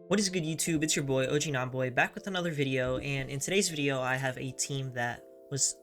What is good, YouTube? It's your boy OG Nonboy back with another video, and in today's video I have a team that was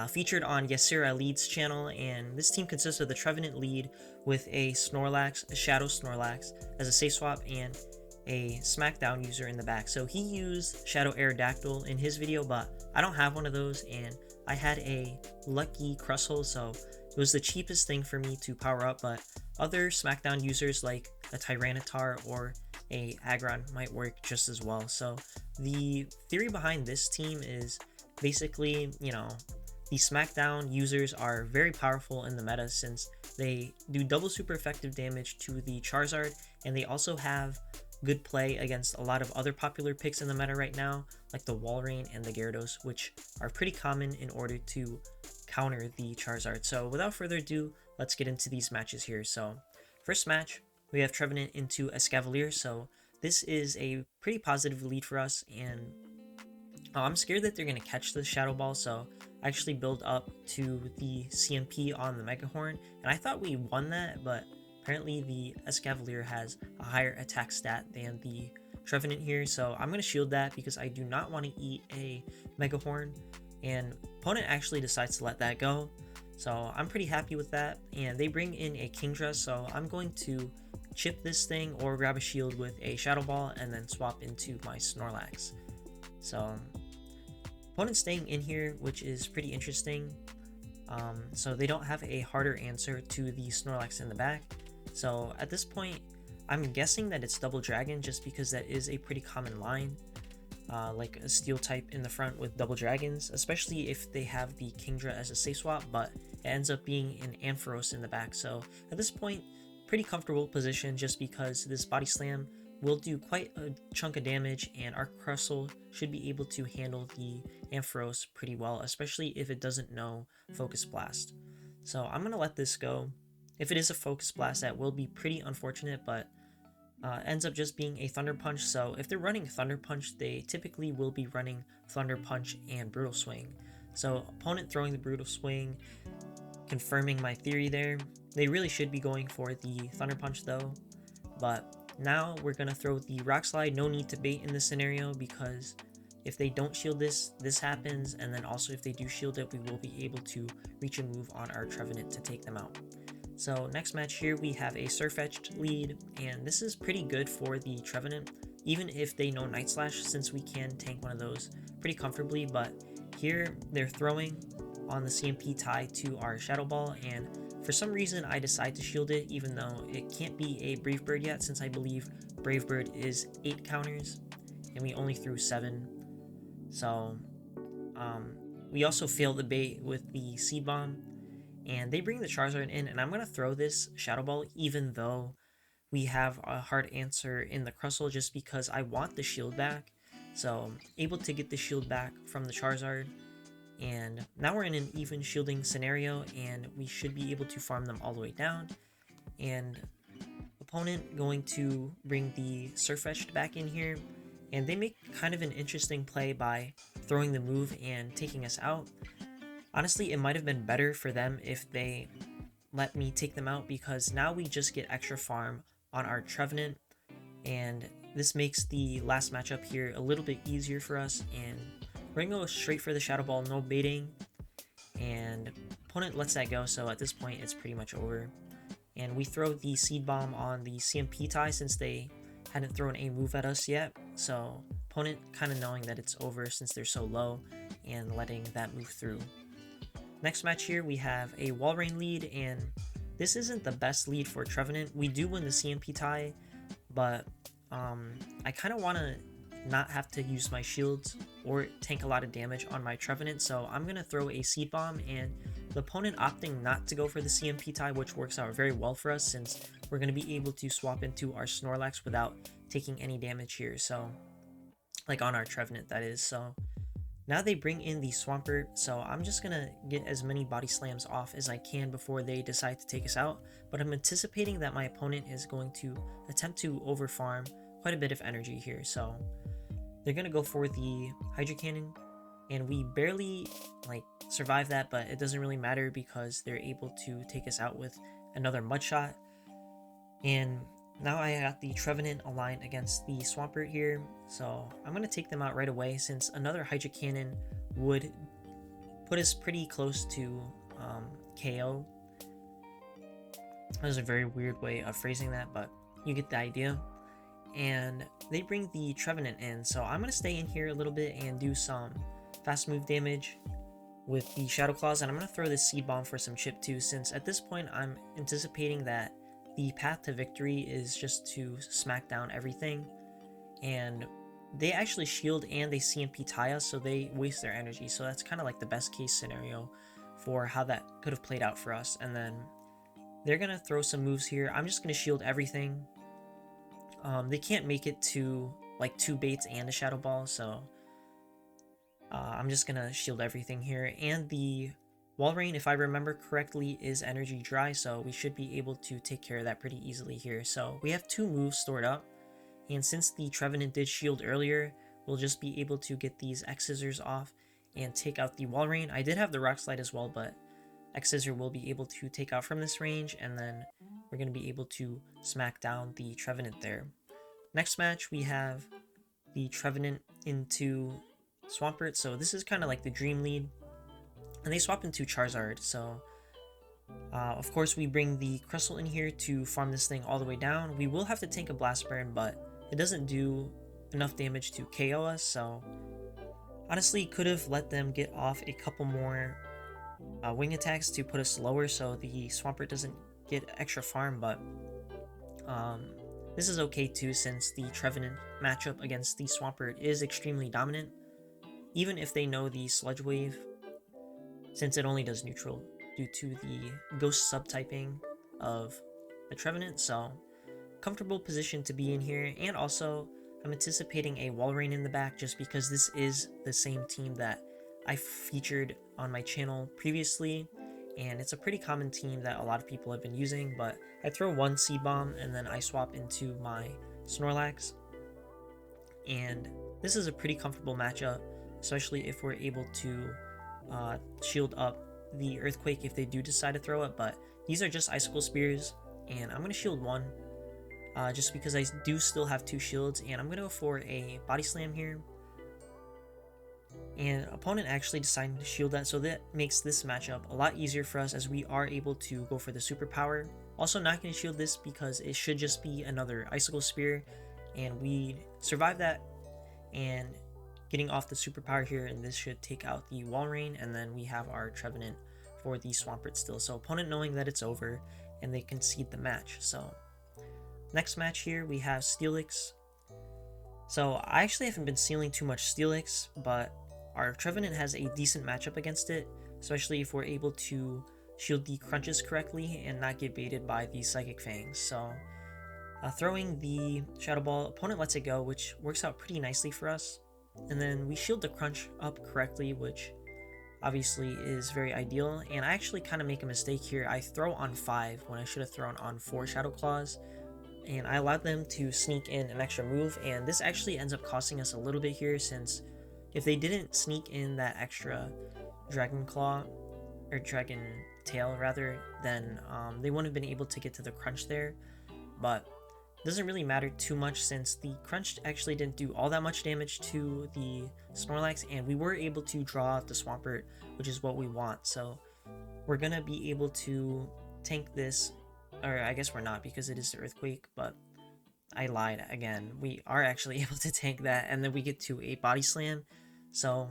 featured on Yasir Alid's channel, and this team consists of the Trevenant lead with a Snorlax, a Shadow Snorlax as a safe swap, and a Smackdown user in the back. So he used Shadow Aerodactyl in his video, but I don't have one of those, and I had a lucky CRUSTLE, so it was the cheapest thing for me to power up, but other Smackdown users like a Tyranitar or a Aggron might work just as well. So the theory behind this team is basically, the Smackdown users are very powerful in the meta since they do double super effective damage to the Charizard, and they also have good play against a lot of other popular picks in the meta right now, like the Walrein and the Gyarados, which are pretty common in order to counter the Charizard. So without further ado, let's get into these matches here. So first match, we have Trevenant into Escavalier, so this is a pretty positive lead for us, and I'm scared that they're going to catch the Shadow Ball, so I actually build up to the CMP on the Mega Horn, and I thought we won that, but apparently the Escavalier has a higher attack stat than the Trevenant here, so I'm going to shield that because I do not want to eat a Mega Horn, and opponent actually decides to let that go, so I'm pretty happy with that. And they bring in a Kingdra, so I'm going to chip this thing or grab a shield with a Shadow Ball and then swap into my Snorlax. So opponent staying in here, which is pretty interesting. So they don't have a harder answer to the Snorlax in the back. So at this point, I'm guessing that it's Double Dragon just because that is a pretty common line. Like a steel type in the front with double dragons, especially if they have the Kingdra as a safe swap, but it ends up being an Ampharos in the back. So at this point, pretty comfortable position just because this body slam will do quite a chunk of damage, and our CRUSTLE should be able to handle the Ampharos pretty well, especially if it doesn't know Focus Blast. So I'm going to let this go. If it is a Focus Blast, that will be pretty unfortunate, but ends up just being a Thunder Punch. So if they're running Thunder Punch, they typically will be running Thunder Punch and Brutal Swing. So opponent throwing the Brutal Swing, confirming my theory there. They really should be going for the Thunder Punch though, but now we're going to throw the Rock Slide. No need to bait in this scenario because if they don't shield this, this happens, and then also if they do shield it, we will be able to reach a move on our Trevenant to take them out. So next match here, we have a Sirfetch'd lead, and this is pretty good for the Trevenant, even if they know Night Slash, since we can tank one of those pretty comfortably. But here, they're throwing on the CMP tie to our Shadow Ball, and for some reason, I decide to shield it, even though it can't be a Brave Bird yet, since I believe Brave Bird is 8 counters, and we only threw 7. So, we also failed the bait with the Seed Bomb, and they bring the Charizard in, and I'm going to throw this Shadow Ball even though we have a hard answer in the CRUSTLE, just because I want the shield back. So able to get the shield back from the Charizard, and now we're in an even shielding scenario, and we should be able to farm them all the way down. And opponent going to bring the Sirfetch'd back in here, and they make kind of an interesting play by throwing the move and taking us out. Honestly, it might have been better for them if they let me take them out, because now we just get extra farm on our Trevenant, and this makes the last matchup here a little bit easier for us. And we're going to go straight for the Shadow Ball, no baiting, and opponent lets that go, so at this point it's pretty much over. And we throw the Seed Bomb on the CMP tie since they hadn't thrown a move at us yet, so opponent kind of knowing that it's over since they're so low and letting that move through. Next match here, we have a Walrein lead, and this isn't the best lead for Trevenant. We do win the CMP tie, but I kind of want to not have to use my shields or tank a lot of damage on my Trevenant, so I'm going to throw a Seed Bomb, and the opponent opting not to go for the CMP tie, which works out very well for us since we're going to be able to swap into our Snorlax without taking any damage here, so like on our Trevenant that is. So now they bring in the Swampert, so I'm just going to get as many body slams off as I can before they decide to take us out, but I'm anticipating that my opponent is going to attempt to overfarm quite a bit of energy here. So they're going to go for the Hydro Cannon, and we barely survive that, but it doesn't really matter because they're able to take us out with another Mud Shot. And Now I got the Trevenant aligned against the Swampert here, so I'm going to take them out right away since another Hydra Cannon would put us pretty close to KO. That was a very weird way of phrasing that, but you get the idea. And they bring the Trevenant in, so I'm going to stay in here a little bit and do some fast move damage with the Shadow Claws, and I'm going to throw this Seed Bomb for some chip too, since at this point I'm anticipating that the path to victory is just to smack down everything, and they actually shield and they CMP tie us, so they waste their energy, so that's kind of like the best case scenario for how that could have played out for us. And then they're going to throw some moves here. I'm just going to shield everything. They can't make it to like 2 baits and a Shadow Ball, so I'm just gonna shield everything here. And the Walrein, if I remember correctly, is energy dry, so we should be able to take care of that pretty easily here. So we have 2 moves stored up, and since the Trevenant did shield earlier, we'll just be able to get these X-Scissors off and take out the Walrein. I did have the Rock Slide as well, but X-Scissor will be able to take out from this range, and then we're going to be able to smack down the Trevenant there. Next match, we have the Trevenant into Swampert, so this is kind of like the dream lead, and they swap into Charizard. So of course we bring the CRUSTLE in here to farm this thing all the way down. We will have to tank a Blast Burn, but it doesn't do enough damage to KO us, so honestly could have let them get off a couple more wing attacks to put us lower so the Swampert doesn't get extra farm, but this is okay too, since the Trevenant matchup against the Swampert is extremely dominant, even if they know the Sludge Wave, since it only does neutral due to the Ghost subtyping of the Trevenant. So comfortable position to be in here, and also I'm anticipating a Walrein in the back just because this is the same team that I featured on my channel previously, and it's a pretty common team that a lot of people have been using. But I throw 1 Seed Bomb and then I swap into my Snorlax, and this is a pretty comfortable matchup, especially if we're able to shield up the Earthquake if they do decide to throw it. But these are just Icicle Spears, and I'm going to shield 1 just because I do still have 2 shields, and I'm going to go for a Body Slam here. And opponent actually decided to shield that, so that makes this matchup a lot easier for us as we are able to go for the superpower. Also not going to shield this because it should just be another Icicle Spear, and we survive that and getting off the superpower here, and this should take out the Walrein, and then we have our Trevenant for the Swampert still. So opponent knowing that it's over, and they concede the match. So next match here we have Steelix. So I actually haven't been sealing too much Steelix, but our Trevenant has a decent matchup against it, especially if we're able to shield the crunches correctly and not get baited by the Psychic Fangs. So throwing the Shadow Ball, opponent lets it go, which works out pretty nicely for us. And then we shield the crunch up correctly, which obviously is very ideal. And I actually kind of make a mistake here. I throw on 5 when I should have thrown on 4 Shadow Claws, and I allowed them to sneak in an extra move, and this actually ends up costing us a little bit here, since if they didn't sneak in that extra Dragon Claw, or Dragon Tail rather, then they wouldn't have been able to get to the crunch there. But it doesn't really matter too much, since the crunch actually didn't do all that much damage to the Snorlax, and we were able to draw out the Swampert, which is what we want. So we're gonna be able to tank this, or I guess we're not because it is the Earthquake, but I lied again. We are actually able to tank that, and then we get to a Body Slam. So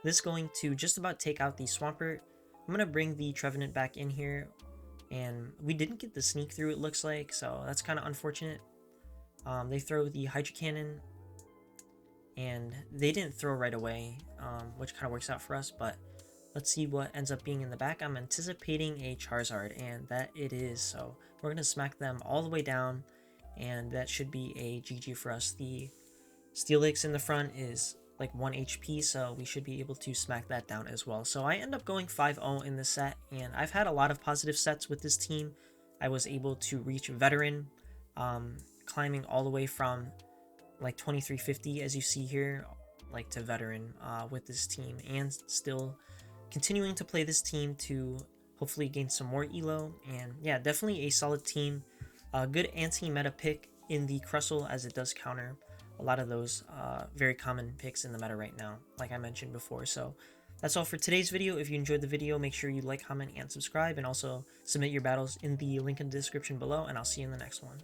this is going to just about take out the Swampert. I'm gonna bring the Trevenant back in here, and we didn't get the sneak through, it looks like, so that's kind of unfortunate. They throw the Hydra Cannon, and they didn't throw right away, which kind of works out for us, but let's see what ends up being in the back. I'm anticipating a Charizard, and that it is, so we're going to smack them all the way down, and that should be a GG for us. The Steelix in the front is like 1 HP, so we should be able to smack that down as well. So I end up going 5-0 in this set, and I've had a lot of positive sets with this team. I was able to reach Veteran, climbing all the way from like 2350, as you see here, like to Veteran with this team, and still continuing to play this team to hopefully gain some more elo. And yeah, definitely a solid team. a good anti-meta pick in the CRUSTLE, as it does counter a lot of those very common picks in the meta right now, like I mentioned before. So that's all for today's video. If you enjoyed the video, make sure you like, comment, and subscribe, and also submit your battles in the link in the description below, and I'll see you in the next one.